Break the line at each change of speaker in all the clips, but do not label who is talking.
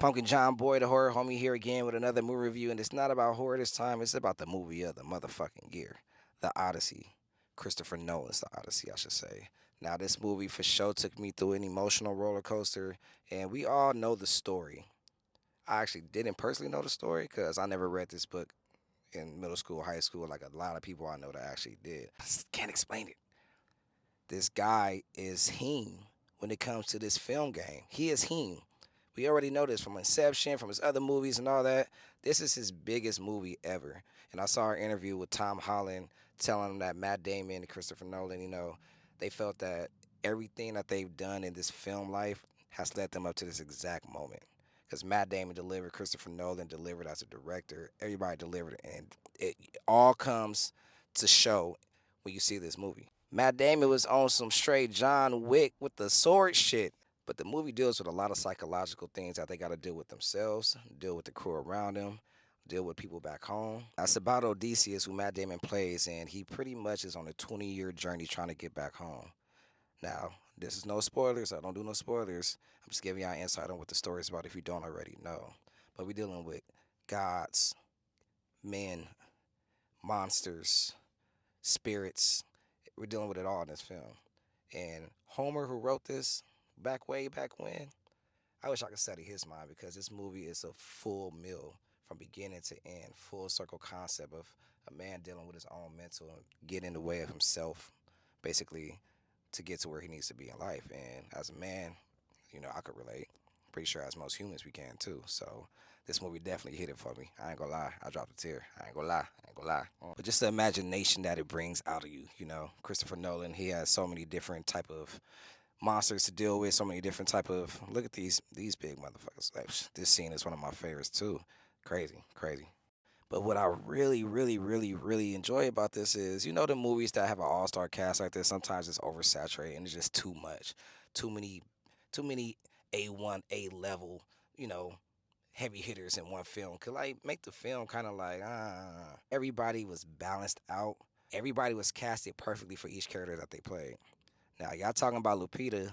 PumpkinJohnBoy, the horror homie, here again with another movie review, and it's not about horror this time. It's about the movie of the motherfucking year, the Odyssey. Christopher Nolan's The Odyssey, I should say. Now, this movie for sure took me through an emotional roller coaster, and we all know the story. I actually didn't personally know the story because I never read this book in middle school, high school, like a lot of people I know that actually did. I just can't explain it. This guy is him when it comes to this film game. He is him. We already know this from Inception, from his other movies and all that. This is his biggest movie ever. And I saw an interview with Tom Holland telling him that Matt Damon and Christopher Nolan, they felt that everything that they've done in this film life has led them up to this exact moment. Because Matt Damon delivered, Christopher Nolan delivered as a director, everybody delivered, and it all comes to show when you see this movie. Matt Damon was on some straight John Wick with the sword shit. But the movie deals with a lot of psychological things that they got to deal with themselves, deal with the crew around them, deal with people back home. It's about Odysseus, who Matt Damon plays, and he pretty much is on a 20-year journey trying to get back home. Now, this is no spoilers. I don't do no spoilers. I'm just giving y'all insight on what the story is about if you don't already know. But we're dealing with gods, men, monsters, spirits. We're dealing with it all in this film. And Homer, who wrote this way back when, I wish I could study his mind because this movie is a full meal from beginning to end, full circle concept of a man dealing with his own mental and getting in the way of himself, basically, to get to where he needs to be in life. And as a man, I could relate. Pretty sure as most humans we can too. So this movie definitely hit it for me. I ain't gonna lie. I dropped a tear. I ain't gonna lie. I ain't gonna lie. But just the imagination that it brings out of you. Christopher Nolan, he has so many different type of monsters to deal with, so many different type of look at these big motherfuckers. Like, this scene is one of my favorites too. Crazy, crazy. But what I really, really, really, really enjoy about this is, the movies that have an all-star cast like this, sometimes it's oversaturated and it's just too much. Too many too many A1, A level, you know, heavy hitters in one film. Could like make the film kind of like everybody was balanced out. Everybody was casted perfectly for each character that they played. Now, y'all talking about Lupita.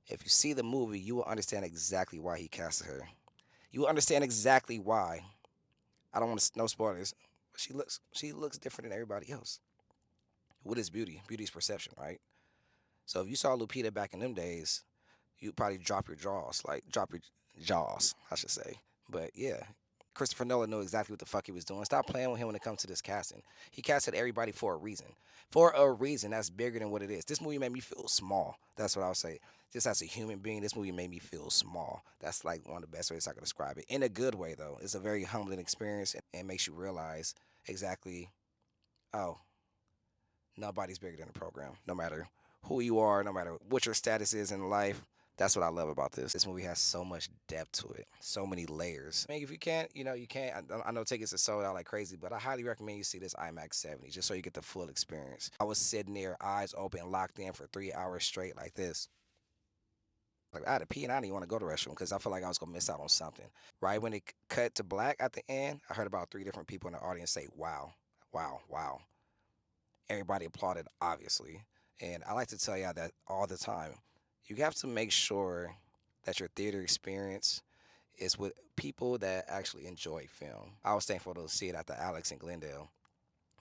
If you see the movie, you will understand exactly why he casted her. You will understand exactly why. I don't want to no spoilers. But she looks different than everybody else. What is beauty? Beauty is perception, right? So if you saw Lupita back in them days, you'd probably drop your jaws, like drop your jaws, I should say. But yeah, Christopher Nolan knew exactly what the fuck he was doing. Stop playing with him when it comes to this casting. He casted everybody for a reason. For a reason that's bigger than what it is. This movie made me feel small. That's what I'll say. Just as a human being, this movie made me feel small. That's like one of the best ways I can describe it. In a good way, though. It's a very humbling experience and makes you realize exactly, oh, nobody's bigger than the program. No matter who you are, no matter what your status is in life. That's what I love about this. This movie has so much depth to it, so many layers. I mean, if you can't, you can't. I know tickets are sold out like crazy, but I highly recommend you see this IMAX 70 just so you get the full experience. I was sitting there, eyes open, locked in for 3 hours straight like this. Like I had to pee and I didn't even want to go to the restroom because I felt like I was gonna miss out on something. Right when it cut to black at the end, I heard about three different people in the audience say, "Wow, wow, wow." Everybody applauded, obviously. And I like to tell y'all that all the time. You have to make sure that your theater experience is with people that actually enjoy film. I was thankful to see it at the Alex in Glendale,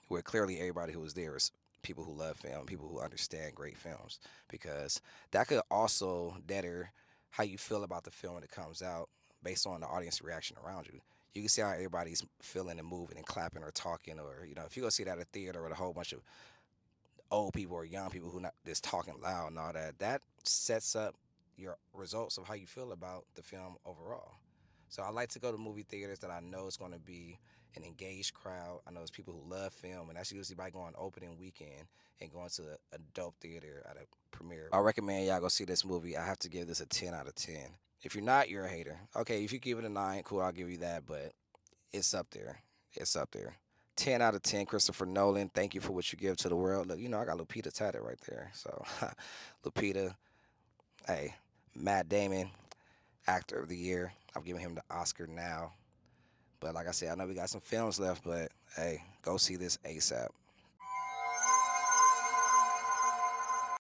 where clearly everybody who was there is people who love film, people who understand great films, because that could also deter how you feel about the film when it comes out based on the audience reaction around you. You can see how everybody's feeling and moving and clapping or talking, or if you go see that at a theater with a whole bunch of old people or young people who not just talking loud and all that, that sets up your results of how you feel about the film overall. So I like to go to movie theaters that I know is going to be an engaged crowd. I know it's people who love film, and that's usually by going opening weekend and going to a dope theater at a premiere. I recommend y'all go see this movie. I have to give this a 10 out of 10. If you're not, you're a hater. Okay, if you give it a 9, cool, I'll give you that, but it's up there. It's up there. 10 out of 10, Christopher Nolan. Thank you for what you give to the world. Look, I got Lupita tatted right there. So, Lupita, hey, Matt Damon, Actor of the Year. I'm giving him the Oscar now. But like I said, I know we got some films left, but hey, go see this ASAP.